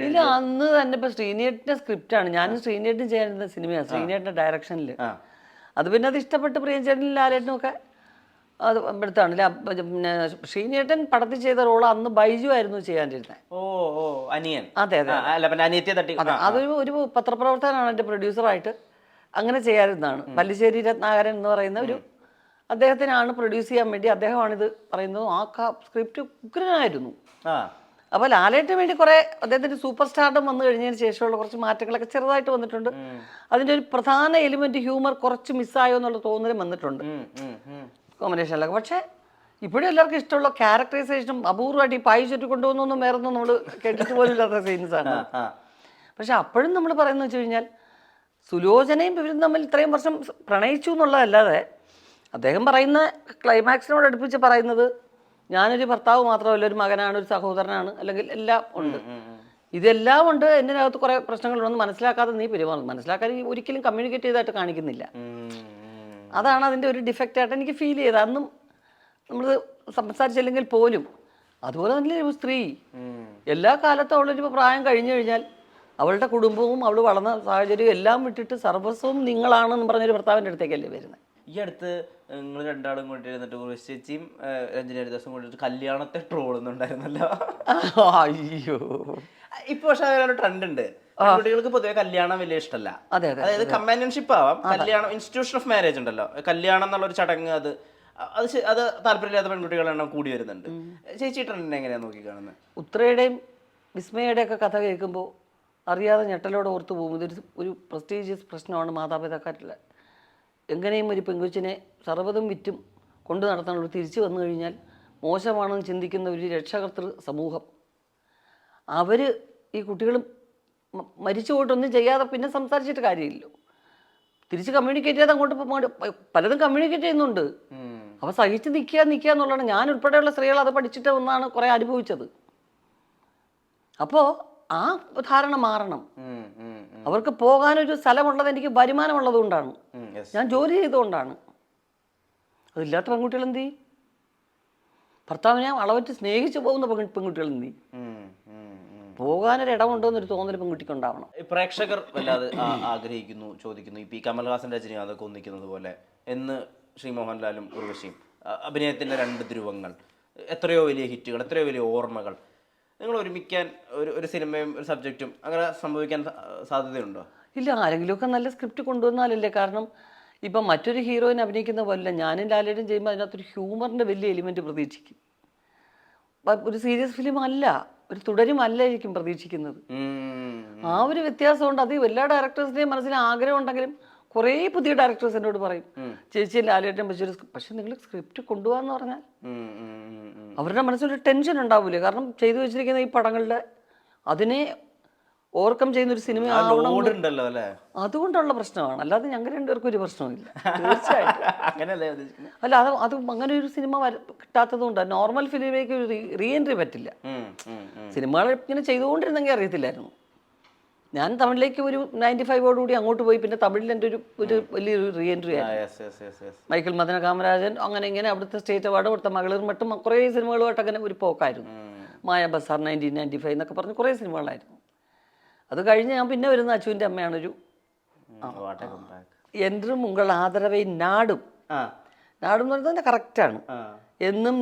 ഇല്ല, അന്ന് തന്നെ ഇപ്പൊ ശ്രീനേട്ടിന്റെ സ്ക്രിപ്റ്റാണ്. ഞാനും ശ്രീനേട്ടും ചെയ്യാനിരുന്ന സിനിമയാണ്, ശ്രീനേട്ടിന്റെ ഡയറക്ഷനിൽ. അത് പിന്നെ അത് ഇഷ്ടപ്പെട്ട് പ്രിയചേട്ടനും ലാലേട്ടനും ഒക്കെ അത് എടുത്താണ്. പിന്നെ ശ്രീനേട്ടൻ പടത്തിൽ ചെയ്ത റോൾ അന്ന് ബൈജു ആയിരുന്നു ചെയ്യാനിരുന്നത്. ഓ ഓ അനിയൻ. അതെ അതെ അതെ. അതൊരു ഒരു പത്രപ്രവർത്തകനാണ് എൻ്റെ പ്രൊഡ്യൂസറായിട്ട് അങ്ങനെ ചെയ്യാതിരുന്നതാണ്. പല്ലിശ്ശേരി രത്നാകരൻ എന്ന് പറയുന്ന ഒരു അദ്ദേഹത്തിനാണ് പ്രൊഡ്യൂസ് ചെയ്യാൻ വേണ്ടി അദ്ദേഹമാണിത് പറയുന്നത്. ആ സ്ക്രിപ്റ്റ് ഉഗ്രനായിരുന്നു. അപ്പോൾ ലാലേട്ടിന് വേണ്ടി കുറേ അദ്ദേഹത്തിൻ്റെ സൂപ്പർ സ്റ്റാർഡം വന്നു കഴിഞ്ഞതിന് ശേഷമുള്ള കുറച്ച് മാറ്റങ്ങളൊക്കെ ചെറുതായിട്ട് വന്നിട്ടുണ്ട്. അതിൻ്റെ ഒരു പ്രധാന എലിമെൻറ്റ് ഹ്യൂമർ കുറച്ച് മിസ്സായോ എന്നുള്ള തോന്നലും വന്നിട്ടുണ്ട് കോമ്പിനേഷനിലൊക്കെ. പക്ഷേ ഇപ്പോഴും എല്ലാവർക്കും ഇഷ്ടമുള്ള ക്യാരക്ടറൈസേഷനും അപൂർവമായിട്ട് ഈ പായി ചുറ്റി കൊണ്ടുപോകുന്നൊന്നും വേറൊന്നും നമ്മൾ കേട്ടിട്ട് പോലും ഇല്ലാത്ത സീൻസാണ്. പക്ഷെ അപ്പോഴും നമ്മൾ പറയുന്നത് വെച്ച് കഴിഞ്ഞാൽ സുലോചനയും ഇവരും തമ്മിൽ ഇത്രയും വർഷം പ്രണയിച്ചു എന്നുള്ളതല്ലാതെ അദ്ദേഹം പറയുന്ന ക്ലൈമാക്സിനോട് അടുപ്പിച്ച് പറയുന്നത് ഞാനൊരു ഭർത്താവ് മാത്രമല്ല, ഒരു മകനാണ്, ഒരു സഹോദരനാണ്, അല്ലെങ്കിൽ എല്ലാം ഉണ്ട്. ഇതെല്ലാം ഉണ്ട്, എന്നതിനകത്ത് കുറേ പ്രശ്നങ്ങളുണ്ടെന്ന് മനസ്സിലാക്കാതെ നീ പെരുമാറുന്നു. മനസ്സിലാക്കാൻ ഒരിക്കലും കമ്മ്യൂണിക്കേറ്റ് ചെയ്തായിട്ട് കാണിക്കുന്നില്ല. അതാണ് അതിൻ്റെ ഒരു ഡിഫക്റ്റായിട്ട് എനിക്ക് ഫീൽ ചെയ്തത്. അന്നും നമ്മൾ സംസാരിച്ചില്ലെങ്കിൽ പോലും അതുപോലെ തന്നെ ഒരു സ്ത്രീ എല്ലാ കാലത്തും അവളൊരു പ്രായം കഴിഞ്ഞു കഴിഞ്ഞാൽ അവളുടെ കുടുംബവും അവൾ വളർന്ന സാഹചര്യവും എല്ലാം വിട്ടിട്ട് സർവസ്വവും നിങ്ങളാണെന്ന് പറഞ്ഞൊരു ഭർത്താവിൻ്റെ അടുത്തേക്കല്ലേ വരുന്നത്. ഈ അടുത്ത് നിങ്ങൾ രണ്ടാളും കൊണ്ടിരുന്നിട്ട് ഉർവശി ചേച്ചിയും രഞ്ജന ഹരിദാസും കൊണ്ടിട്ട് കല്യാണത്തെ ട്രോളുന്നുണ്ടായിരുന്നല്ലോ. അയ്യോ, ഇപ്പൊ പക്ഷെ അതൊരു ട്രെൻഡ് ഉണ്ട്. കുട്ടികൾക്ക് പൊതുവെ കല്യാണം വലിയ ഇഷ്ടമല്ല. അതായത് കമ്പാനിയൻഷിപ്പ് ആവാം, കല്യാണം ഇൻസ്റ്റിറ്റ്യൂഷൻ ഓഫ് മാരേജ് ഉണ്ടല്ലോ, കല്യാണം എന്നുള്ളൊരു ചടങ്ങ്, അത് താല്പര്യമില്ലാത്ത പെൺകുട്ടികളെണ്ണം കൂടി വരുന്നുണ്ട്. ചേച്ചി ട്രെൻഡിനെ എങ്ങനെയാണ് നോക്കി കാണുന്നത്? ഉത്രയുടെയും വിസ്മയുടെയും ഒക്കെ കഥ കേൾക്കുമ്പോൾ അറിയാതെ ഞെട്ടലോടെ ഓർത്ത് പോകും. ഇതൊരു ഒരു പ്രസ്റ്റീജിയസ് പ്രശ്നമാണ് മാതാപിതാക്കളിൽ. എങ്ങനെയും ഒരു പെൺകൊച്ചിനെ സർവ്വതും വിറ്റും കൊണ്ടു നടത്താനുള്ള തിരിച്ചു വന്നു കഴിഞ്ഞാൽ മോശമാണെന്ന് ചിന്തിക്കുന്ന ഒരു രക്ഷകർത്തൃ സമൂഹം. അവർ ഈ കുട്ടികൾ മരിച്ചു പോയിട്ടൊന്നും ചെയ്യാതെ പിന്നെ സംസാരിച്ചിട്ട് കാര്യമില്ലല്ലോ. തിരിച്ച് കമ്മ്യൂണിക്കേറ്റ് ചെയ്ത് അങ്ങോട്ട് പലതും കമ്മ്യൂണിക്കേറ്റ് ചെയ്യുന്നുണ്ട്. അവ സഹിച്ച് നിൽക്കുക എന്നുള്ളതാണ്. ഞാൻ ഉൾപ്പെടെയുള്ള സ്ത്രീകൾ അത് പഠിച്ചിട്ട് ഒന്നാണ് കുറേ അനുഭവിച്ചത്. അപ്പോൾ ആ ധാരണ മാറണം. അവർക്ക് പോകാനൊരു സ്ഥലമുള്ളത് എനിക്ക് വരുമാനമുള്ളത് കൊണ്ടാണ്, ഞാൻ ജോലി ചെയ്തുകൊണ്ടാണ്. അതില്ലാത്ത പെൺകുട്ടികൾ എന്ത് ചെയ്യും? ഭർത്താവിനെ അളവറ്റ് സ്നേഹിച്ചു പോകുന്ന പെൺകുട്ടികൾ എന്ത് ചെയ്യും? പോകാനൊരു ഇടമുണ്ടോ എന്നൊരു തോന്നൽ പെൺകുട്ടിക്ക് ഉണ്ടാവണം. പ്രേക്ഷകർ വല്ലാതെ ആഗ്രഹിക്കുന്നു, ചോദിക്കുന്നു. ഇപ്പം ഈ കമൽഹാസൻ രജനീകാന്തൊക്കെ ഒന്നിക്കുന്നത് പോലെ എന്ന് ശ്രീ മോഹൻലാലും ഉർവശിയും അഭിനയത്തിൻ്റെ രണ്ട് ധ്രുവങ്ങൾ, എത്രയോ വലിയ ഹിറ്റുകൾ, എത്രയോ വലിയ ഓർമ്മകൾ, നിങ്ങൾ ഒരുമിക്കാൻ ഒരു സിനിമയും ഒരു സബ്ജക്റ്റും അങ്ങനെ സംഭവിക്കാൻ സാധ്യതയുണ്ടോ? ഇല്ല, ആരെങ്കിലുമൊക്കെ നല്ല സ്ക്രിപ്റ്റ് കൊണ്ടുവന്നാലല്ലേ. കാരണം ഇപ്പം മറ്റൊരു ഹീറോയിനെ അഭിനയിക്കുന്ന പോലെ ഞാനും ലാലേട്ടും ചെയ്യുമ്പോൾ അതിനകത്തൊരു ഹ്യൂമറിൻ്റെ വലിയ എലിമെൻറ്റ് പ്രതീക്ഷിക്കും. ഒരു സീരിയസ് ഫിലിം അല്ല, ഒരു തുടരുമല്ലായിരിക്കും പ്രതീക്ഷിക്കുന്നത്. ആ ഒരു വ്യത്യാസം കൊണ്ട് അത് എല്ലാ ഡയറക്ടേഴ്സിൻ്റെയും മനസ്സിന് ആഗ്രഹം ഉണ്ടെങ്കിലും കുറേ പുതിയ ഡയറക്ടേഴ്സ് എന്നോട് പറയും, ചേച്ചി ലാലേട്ടൻ പക്ഷേ നിങ്ങൾ സ്ക്രിപ്റ്റ് കൊണ്ടുപോകാന്ന് പറഞ്ഞാൽ അവരുടെ മനസ്സിലൊരു ടെൻഷൻ ഉണ്ടാവില്ലേ. കാരണം ചെയ്തു വെച്ചിരിക്കുന്ന ഈ പടങ്ങളുടെ അതിനെ ഓവർകം ചെയ്യുന്ന ഒരു സിനിമ അതുകൊണ്ടുള്ള പ്രശ്നമാണ്. അല്ലാതെ ഞങ്ങൾ രണ്ടുപേർക്കും ഒരു പ്രശ്നമില്ല, തീർച്ചയായിട്ടും. അല്ല, അത് അങ്ങനെ ഒരു സിനിമ കിട്ടാത്തത് കൊണ്ട് നോർമൽ ഫിലിമിലേക്ക് ഒരു റീ എൻട്രി പറ്റില്ല. സിനിമകൾ ഇങ്ങനെ ചെയ്തുകൊണ്ടിരുന്നെങ്കിൽ അറിയത്തില്ലായിരുന്നു. ഞാൻ തമിഴിലേക്ക് ഒരു 95ഓടുകൂടി അങ്ങോട്ട് പോയി. പിന്നെ തമിഴിൽ എൻ്റെ ഒരു വലിയൊരു റീ എൻട്രി ആയിരുന്നു. മൈക്കിൾ മദന കാമരാജൻ, അങ്ങനെ ഇങ്ങനെ അവിടുത്തെ സ്റ്റേറ്റ് അവാർഡ്, അവിടുത്തെ മകളിർ മറ്റും കുറേ സിനിമകളുമായിട്ട് അങ്ങനെ ഒരു പോക്കായിരുന്നു. മായ ബസാർ 1995 എന്നൊക്കെ പറഞ്ഞ് കുറേ സിനിമകളായിരുന്നു. അത് കഴിഞ്ഞ് ഞാൻ പിന്നെ വരുന്ന അച്ചുവിൻ്റെ അമ്മയാണൊരു എൻറും ഉങ്കൾ ആദരവൈ നാടും എന്ന് പറയുന്നത് തന്നെ കറക്റ്റാണ്. എന്നും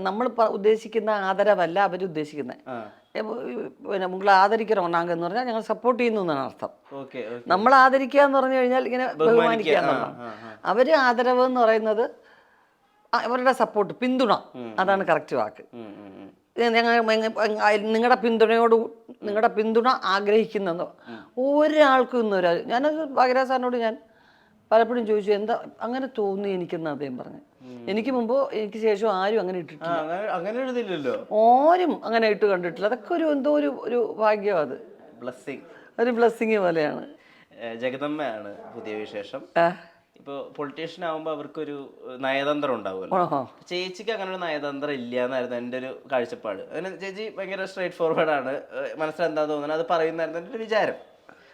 നമ്മൾ ഉദ്ദേശിക്കുന്ന ആദരവല്ല അവരുദ്ദേശിക്കുന്നത്. പിന്നെ ഉങ്ങളെ ആദരിക്കണം നാങ്ക എന്ന് പറഞ്ഞാൽ ഞങ്ങൾ സപ്പോർട്ട് ചെയ്യുന്നു എന്നാണ് അർത്ഥം. നമ്മൾ ആദരിക്കുക എന്ന് പറഞ്ഞു കഴിഞ്ഞാൽ ഇങ്ങനെ ബഹുമാനിക്കുക എന്നുള്ളതാണ്. അവർ ആദരവ് എന്ന് പറയുന്നത് അവരുടെ സപ്പോർട്ട്, പിന്തുണ, അതാണ് കറക്റ്റ് വാക്ക്. നിങ്ങളുടെ പിന്തുണ ആഗ്രഹിക്കുന്നതോ ഒരാൾക്കും ഇന്നൊരു ഞാനത് ഭാഗ്യരാജ് സാറിനോട് ഞാൻ പലപ്പോഴും ചോദിച്ചു, എന്താ അങ്ങനെ തോന്നി എനിക്കെന്ന് അദ്ദേഹം പറഞ്ഞു. എനിക്ക് മുമ്പോ എനിക്ക് ശേഷം ആരും അങ്ങനെ ഇട്ടിട്ടില്ല, ആരും അങ്ങനെ ഇട്ട് കണ്ടിട്ടില്ല. അതൊക്കെ ഒരു എന്തോ ഒരു ഭാഗ്യം, അത് ഒരു ബ്ലെസ്സിങ് പോലെയാണ്. ജഗദമ്മയാണ് പുതിയ വിശേഷം. ഇപ്പോൾ പൊളിറ്റീഷ്യൻ ആകുമ്പോൾ അവർക്കൊരു നയതന്ത്രം ഉണ്ടാവുമല്ലോ. ചേച്ചിക്ക് അങ്ങനെ ഒരു നയതന്ത്രം ഇല്ല എന്നായിരുന്നു എൻ്റെ ഒരു കാഴ്ചപ്പാട്. അങ്ങനെ ചേച്ചി ഭയങ്കര സ്ട്രേറ്റ് ഫോർവേഡ് ആണ്, മനസ്സിലെന്താ തോന്നുന്നത് അത് പറയുന്നതായിരുന്നു എൻ്റെ ഒരു വിചാരം.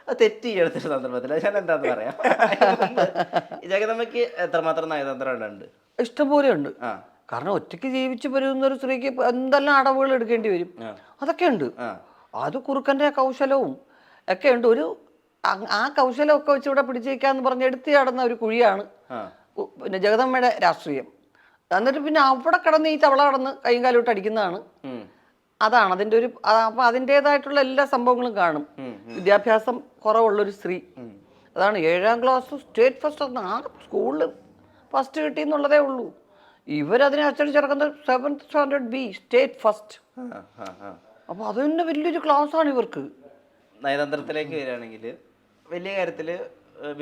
അത് തെറ്റി എടുത്തൊരു സന്ദർഭത്തിൽ ഞാൻ എന്താന്ന് പറയാം. ജഗദമ്മയ്ക്ക് എത്രമാത്രം നയതന്ത്രം ഉണ്ട്? ഇഷ്ടംപോലെ ഉണ്ട്. കാരണം ഒറ്റയ്ക്ക് ജീവിച്ചു വരുന്ന ഒരു സ്ത്രീക്ക് എന്തെല്ലാം അടവുകൾ എടുക്കേണ്ടി വരും, അതൊക്കെ ഉണ്ട്. അത് കുറുക്കൻ്റെ കൗശലവും ഒക്കെ ഉണ്ട്. ആ കൗശലമൊക്കെ വെച്ച് ഇവിടെ പിടിച്ചേക്കാന്ന് പറഞ്ഞ് എടുത്ത് ചാടുന്ന ഒരു കുഴിയാണ് പിന്നെ ജഗദമ്മയുടെ രാഷ്ട്രീയം. എന്നിട്ട് പിന്നെ അവിടെ കിടന്ന് ഈ തവള കിടന്ന് കൈയും കാലും ഇട്ട് അടിക്കുന്നതാണ്. അതാണ് അതിൻ്റെ ഒരു അപ്പം അതിൻ്റേതായിട്ടുള്ള എല്ലാ സംഭവങ്ങളും കാണും. വിദ്യാഭ്യാസം കുറവുള്ളൊരു സ്ത്രീ, അതാണ് 7ാം ക്ലാസ് സ്റ്റേറ്റ് ഫസ്റ്റ്, ആ സ്കൂളിൽ ഫസ്റ്റ് കിട്ടിയെന്നുള്ളതേ ഉള്ളൂ. ഇവരതിനെ അച്ചടിച്ചിറക്കുന്നത് 7th standard B state first. അപ്പോൾ അത് തന്നെ വലിയൊരു ക്ലാസ്സാണ് ഇവർക്ക്. നയതന്ത്രത്തിലേക്ക് വരികയാണെങ്കിൽ വലിയ കാര്യത്തിൽ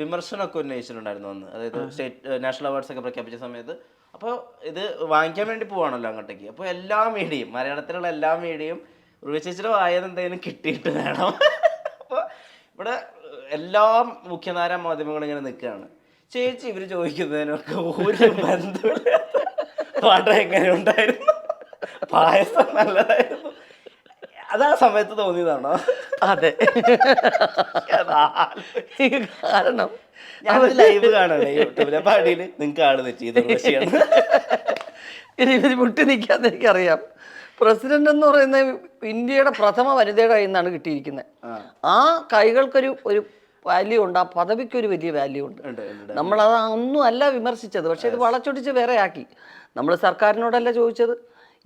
വിമർശനമൊക്കെ ഉന്നയിച്ചിട്ടുണ്ടായിരുന്നു അന്ന്, അതായത് സ്റ്റേറ്റ് നാഷണൽ അവാർഡ്സ് ഒക്കെ പ്രഖ്യാപിച്ച സമയത്ത്. അപ്പോൾ ഇത് വാങ്ങിക്കാൻ വേണ്ടി പോവാണല്ലോ അങ്ങോട്ടേക്ക്. അപ്പോൾ എല്ലാ മീഡിയയും, മലയാളത്തിലുള്ള എല്ലാ മീഡിയയും ഉർവശി ചേച്ചിയുടെ വായന എന്തെങ്കിലും കിട്ടിയിട്ട് വേണം. അപ്പോൾ ഇവിടെ എല്ലാ മുഖ്യധാര മാധ്യമങ്ങളും ഇങ്ങനെ നിൽക്കുകയാണ്. ചേച്ചി ഇവർ ചോദിക്കുന്നതിനൊക്കെ ഒരു ബന്ധമില്ല. പാട്ട എങ്ങനെ ഉണ്ടായിരുന്നു, പായസം നല്ലതായിരുന്നു, അതാ സമയത്ത് തോന്നിയതാണോ? അതെ, കാരണം ഞാൻ ലൈവ് കാണാണ് യൂട്യൂബിലെ പാടിയിൽ നിങ്ങൾക്ക് ആള് തെറ്റിയത് ഇവർ മുട്ടി നിൽക്കാന്ന് എനിക്കറിയാം. പ്രസിഡന്റ് എന്ന് പറയുന്ന ഇന്ത്യയുടെ പ്രഥമ വനിതയുടെ കയ്യിൽ നിന്നാണ് കിട്ടിയിരിക്കുന്നത്. ആ കൈകൾക്കൊരു വാല്യൂ ഉണ്ട്, ആ പദവിക്കൊരു വലിയ വാല്യൂ ഉണ്ട്. നമ്മളത് ഒന്നും അല്ല വിമർശിച്ചത്, പക്ഷെ ഇത് വളച്ചൊടിച്ച് വേറെ ആക്കി. നമ്മൾ സർക്കാരിനോടല്ല ചോദിച്ചത്,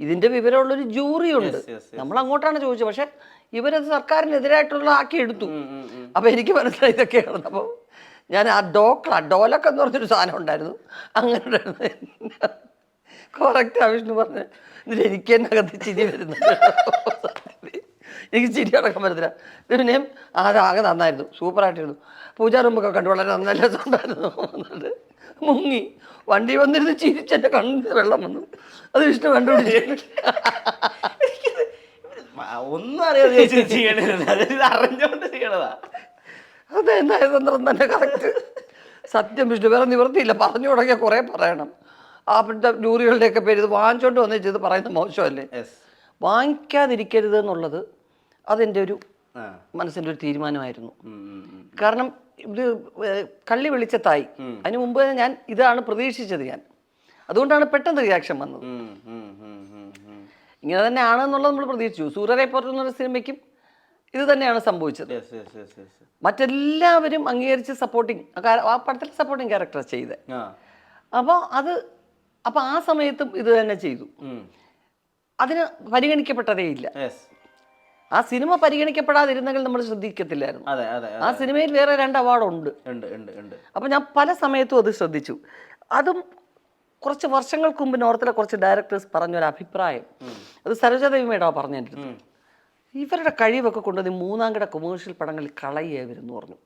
ഇതിൻ്റെ വിവരമുള്ളൊരു ജൂറി ഉണ്ട്, നമ്മൾ അങ്ങോട്ടാണ് ചോദിച്ചത്. പക്ഷെ ഇവരത് സർക്കാരിനെതിരായിട്ടുള്ള ആക്കി എടുത്തു. അപ്പോൾ എനിക്ക് മനസ്സിലായി ഇതൊക്കെയാണ്. അപ്പോൾ ഞാൻ ആ ഡോലക്ക് എന്ന് പറഞ്ഞൊരു സാധനം ഉണ്ടായിരുന്നു, അങ്ങനെ കറക്റ്റ് വിഷ്ണു പറഞ്ഞു. എന്നിട്ട് എനിക്ക് തന്നെ അകത്ത് ചിരി വരുന്നുണ്ട്, എനിക്ക് ചിരി അടക്കം വരുന്നില്ല. പിന്നെയും അതാകെ നന്നായിരുന്നു, സൂപ്പറായിട്ടിരുന്നു. പൂജാ റൂമൊക്കെ കണ്ടു വളരെ നല്ല രസമുണ്ടായിരുന്നു. എന്നിട്ട് മുങ്ങി വണ്ടി വന്നിരുന്ന് ചിരിച്ചെൻ്റെ കണ്ണിന് വെള്ളം വന്നു. അത് വിഷ്ണു കണ്ടുപിടിച്ചു. ഒന്നും അറിയാതെ അറിഞ്ഞോണ്ട് ചെയ്യണതാ. അതെ, നയതന്ത്രം തന്നെ കറക്റ്റ്. സത്യം വിഷ്ണു, വേറെ നിവൃത്തിയില്ല. പറഞ്ഞു തുടങ്ങിയാൽ കുറേ പറയണം. അപ്പോഴത്തെ ജൂറികളുടെയൊക്കെ പേര് ഇത് വാങ്ങിച്ചോണ്ട് വന്നേ ചെയ്ത് പറയുന്നത് മോശമല്ലേ. വാങ്ങിക്കാതിരിക്കരുത് എന്നുള്ളത് അതെൻ്റെ ഒരു മനസ്സിൻ്റെ ഒരു തീരുമാനമായിരുന്നു. കാരണം ഇത് കള്ളി വെളിച്ചത്തായി. അതിന് മുമ്പ് ഞാൻ ഇതാണ് പ്രതീക്ഷിച്ചത്. അതുകൊണ്ടാണ് പെട്ടെന്ന് റിയാക്ഷൻ വന്നത്. ഇങ്ങനെ തന്നെയാണെന്നുള്ളത് നമ്മൾ പ്രതീക്ഷിച്ചു. സൂര്യരെ പുറത്തുനിന്നൊരു സിനിമയ്ക്കും ഇത് തന്നെയാണ് സംഭവിച്ചത്. മറ്റെല്ലാവരും അംഗീകരിച്ച് സപ്പോർട്ടിങ്, ആ പടത്തിൽ സപ്പോർട്ടിങ് ക്യാരക്ടർ ചെയ്തത്. അപ്പോൾ ആ സമയത്തും ഇത് തന്നെ ചെയ്തു. അതിന് പരിഗണിക്കപ്പെട്ടതേ ഇല്ല. ആ സിനിമ പരിഗണിക്കപ്പെടാതിരുന്നെങ്കിൽ നമ്മൾ ശ്രദ്ധിക്കത്തില്ലായിരുന്നു. ആ സിനിമയിൽ വേറെ 2 അവാർഡുണ്ട്. അപ്പോൾ ഞാൻ പല സമയത്തും അത് ശ്രദ്ധിച്ചു. അതും കുറച്ച് വർഷങ്ങൾക്ക് മുമ്പ് നോർത്തിലെ കുറച്ച് ഡയറക്ടേഴ്സ് പറഞ്ഞൊരു അഭിപ്രായം, അത് സരോജാദേവി മേഡം പറഞ്ഞിട്ടുണ്ട്. ഇവരുടെ കഴിവൊക്കെ കൊണ്ടുവന്ന് 3ാം കിട കൊമേഴ്ഷ്യൽ പടങ്ങളിൽ കളയുക ഇവരെന്ന് പറഞ്ഞു.